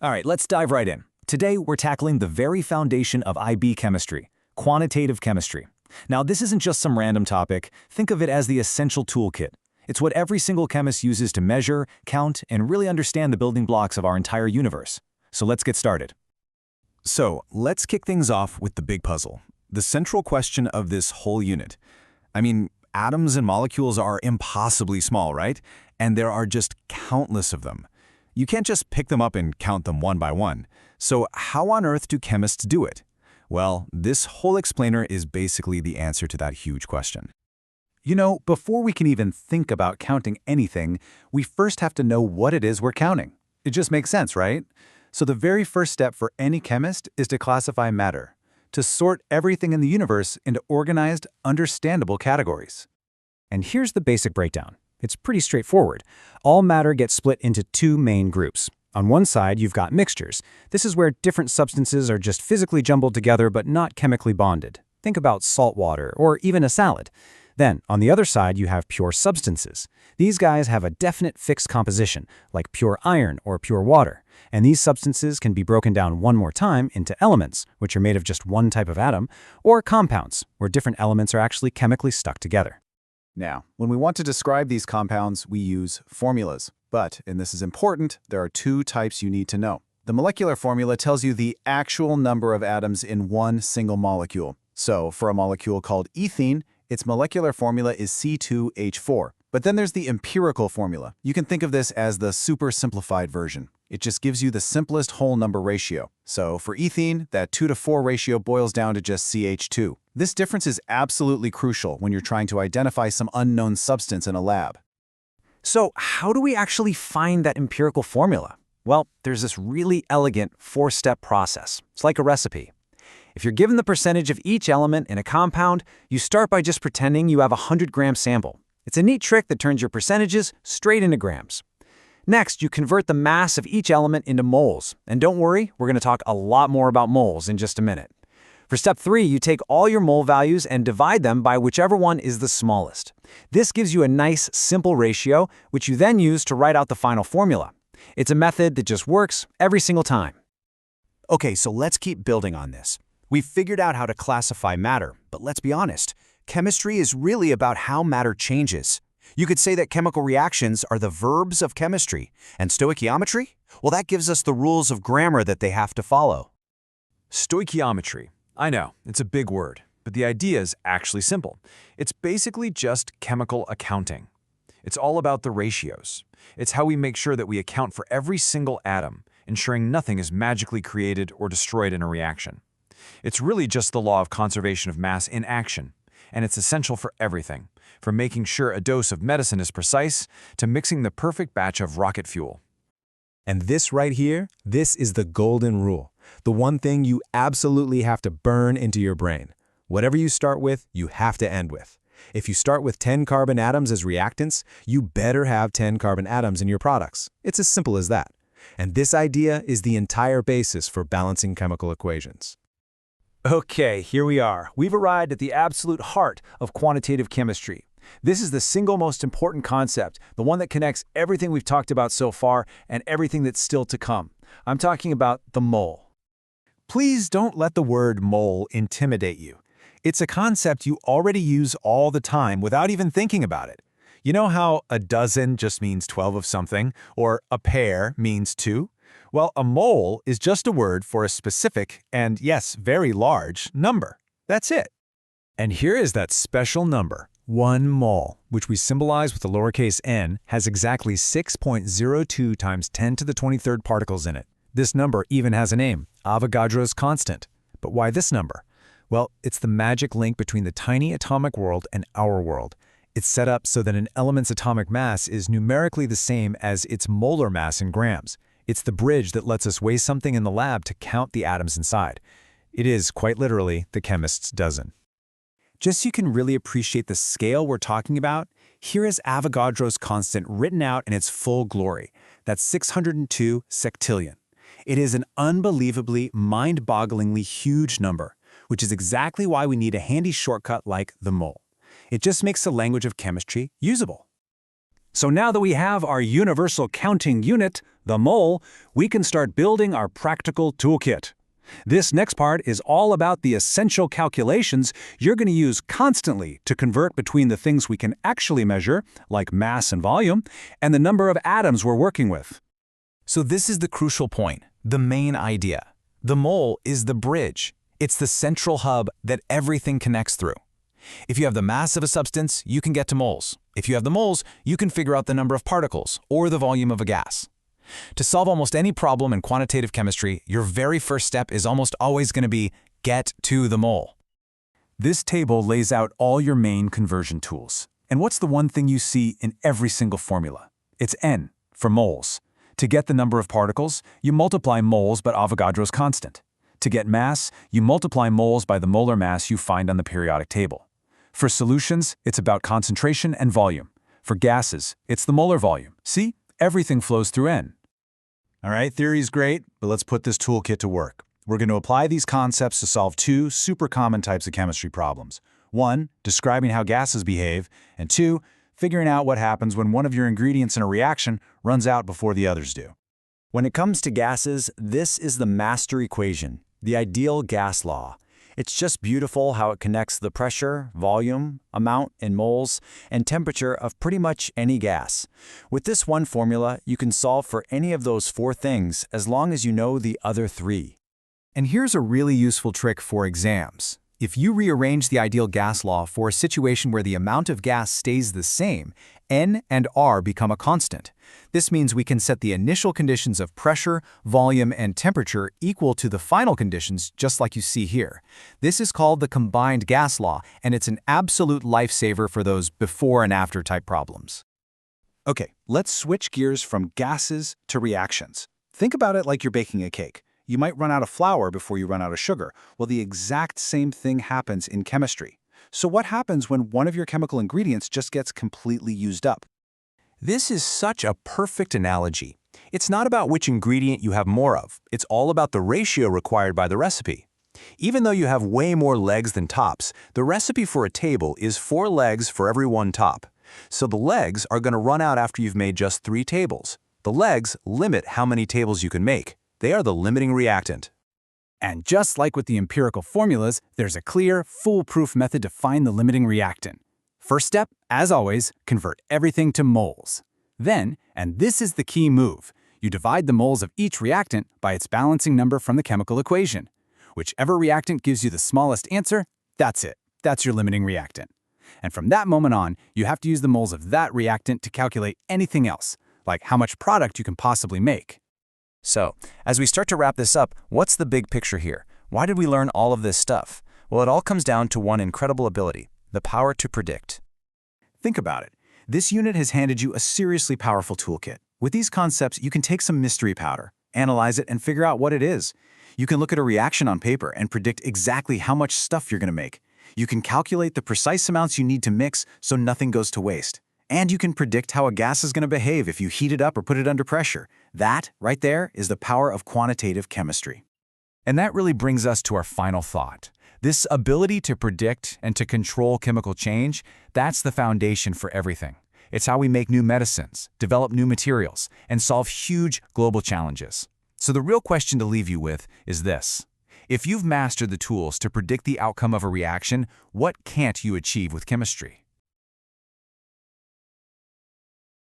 All right, let's dive right in. Today, we're tackling the very foundation of IB chemistry, quantitative chemistry. Now, this isn't just some random topic. Think of it as the essential toolkit. It's what every single chemist uses to measure, count, and really understand the building blocks of our entire universe. So let's get started. So, let's kick things off with the big puzzle, the central question of this whole unit. Atoms and molecules are impossibly small, right? And there are just countless of them. You can't just pick them up and count them one by one. So how on earth do chemists do it? Well, this whole explainer is basically the answer to that huge question. Before we can even think about counting anything, we first have to know what it is we're counting. It just makes sense, right? So the very first step for any chemist is to classify matter, to sort everything in the universe into organized, understandable categories. And here's the basic breakdown. It's pretty straightforward. All matter gets split into two main groups. On one side, you've got mixtures. This is where different substances are just physically jumbled together but not chemically bonded. Think about salt water or even a salad. Then, on the other side, you have pure substances. These guys have a definite fixed composition, like pure iron or pure water. And these substances can be broken down one more time into elements, which are made of just one type of atom, or compounds, where different elements are actually chemically stuck together. Now, when we want to describe these compounds, we use formulas. But, and this is important, there are two types you need to know. The molecular formula tells you the actual number of atoms in one single molecule. So, for a molecule called ethene, its molecular formula is C2H4. But then there's the empirical formula. You can think of this as the super simplified version. It just gives you the simplest whole number ratio. So for ethene, that 2:4 ratio boils down to just CH2. This difference is absolutely crucial when you're trying to identify some unknown substance in a lab. So how do we actually find that empirical formula? Well, there's this really elegant four-step process. It's like a recipe. If you're given the percentage of each element in a compound, you start by just pretending you have a 100-gram sample. It's a neat trick that turns your percentages straight into grams. Next, you convert the mass of each element into moles. And don't worry, we're going to talk a lot more about moles in just a minute. For step 3, you take all your mole values and divide them by whichever one is the smallest. This gives you a nice, simple ratio, which you then use to write out the final formula. It's a method that just works every single time. Okay, so let's keep building on this. We've figured out how to classify matter, but let's be honest, chemistry is really about how matter changes. You could say that chemical reactions are the verbs of chemistry, and stoichiometry? Well, that gives us the rules of grammar that they have to follow. Stoichiometry. I know, it's a big word, but the idea is actually simple. It's basically just chemical accounting. It's all about the ratios. It's how we make sure that we account for every single atom, ensuring nothing is magically created or destroyed in a reaction. It's really just the law of conservation of mass in action, and it's essential for everything, from making sure a dose of medicine is precise to mixing the perfect batch of rocket fuel. And this right here, this is the golden rule. The one thing you absolutely have to burn into your brain. Whatever you start with, you have to end with. If you start with 10 carbon atoms as reactants, you better have 10 carbon atoms in your products. It's as simple as that. And this idea is the entire basis for balancing chemical equations. Okay, here we are. We've arrived at the absolute heart of quantitative chemistry. This is the single most important concept, the one that connects everything we've talked about so far and everything that's still to come. I'm talking about the mole. Please don't let the word mole intimidate you. It's a concept you already use all the time without even thinking about it. You know how a dozen just means 12 of something, or a pair means 2? Well, a mole is just a word for a specific, and yes, very large, number. That's it. And here is that special number. 1 mole, which we symbolize with the lowercase n, has exactly 6.02 times 10 to the 23rd particles in it. This number even has a name, Avogadro's constant. But why this number? Well, it's the magic link between the tiny atomic world and our world. It's set up so that an element's atomic mass is numerically the same as its molar mass in grams. It's the bridge that lets us weigh something in the lab to count the atoms inside. It is, quite literally, the chemist's dozen. Just so you can really appreciate the scale we're talking about, here is Avogadro's constant written out in its full glory. That's 602 sectillion. It is an unbelievably, mind-bogglingly huge number, which is exactly why we need a handy shortcut like the mole. It just makes the language of chemistry usable. So now that we have our universal counting unit, the mole, we can start building our practical toolkit. This next part is all about the essential calculations you're going to use constantly to convert between the things we can actually measure, like mass and volume, and the number of atoms we're working with. So this is the crucial point, the main idea. The mole is the bridge. It's the central hub that everything connects through. If you have the mass of a substance, you can get to moles. If you have the moles, you can figure out the number of particles or the volume of a gas. To solve almost any problem in quantitative chemistry, your very first step is almost always going to be get to the mole. This table lays out all your main conversion tools. And what's the one thing you see in every single formula? It's N, for moles. To get the number of particles, you multiply moles by Avogadro's constant. To get mass, you multiply moles by the molar mass you find on the periodic table. For solutions, it's about concentration and volume. For gases, it's the molar volume. See? Everything flows through N. All right, theory's great, but let's put this toolkit to work. We're going to apply these concepts to solve two super common types of chemistry problems. One, describing how gases behave, and two, figuring out what happens when one of your ingredients in a reaction runs out before the others do. When it comes to gases, this is the master equation, the ideal gas law. It's just beautiful how it connects the pressure, volume, amount in moles, and temperature of pretty much any gas. With this one formula, you can solve for any of those four things as long as you know the other three. And here's a really useful trick for exams. If you rearrange the ideal gas law for a situation where the amount of gas stays the same, N and R become a constant. This means we can set the initial conditions of pressure, volume, and temperature equal to the final conditions, just like you see here. This is called the combined gas law, and it's an absolute lifesaver for those before and after type problems. Okay, let's switch gears from gases to reactions. Think about it like you're baking a cake. You might run out of flour before you run out of sugar. Well, the exact same thing happens in chemistry. So what happens when one of your chemical ingredients just gets completely used up? This is such a perfect analogy. It's not about which ingredient you have more of. It's all about the ratio required by the recipe. Even though you have way more legs than tops, the recipe for a table is 4 legs for every 1 top. So the legs are going to run out after you've made just 3 tables. The legs limit how many tables you can make. They are the limiting reactant. And just like with the empirical formulas, there's a clear, foolproof method to find the limiting reactant. First step, as always, convert everything to moles. Then, and this is the key move, you divide the moles of each reactant by its balancing number from the chemical equation. Whichever reactant gives you the smallest answer, that's it. That's your limiting reactant. And from that moment on, you have to use the moles of that reactant to calculate anything else, like how much product you can possibly make. So, as we start to wrap this up, what's the big picture here? Why did we learn all of this stuff? Well, it all comes down to one incredible ability, the power to predict. Think about it. This unit has handed you a seriously powerful toolkit. With these concepts, you can take some mystery powder, analyze it, and figure out what it is. You can look at a reaction on paper and predict exactly how much stuff you're going to make. You can calculate the precise amounts you need to mix so nothing goes to waste. And you can predict how a gas is going to behave if you heat it up or put it under pressure. That, right there, is the power of quantitative chemistry. And that really brings us to our final thought. This ability to predict and to control chemical change, that's the foundation for everything. It's how we make new medicines, develop new materials, and solve huge global challenges. So the real question to leave you with is this. If you've mastered the tools to predict the outcome of a reaction, what can't you achieve with chemistry?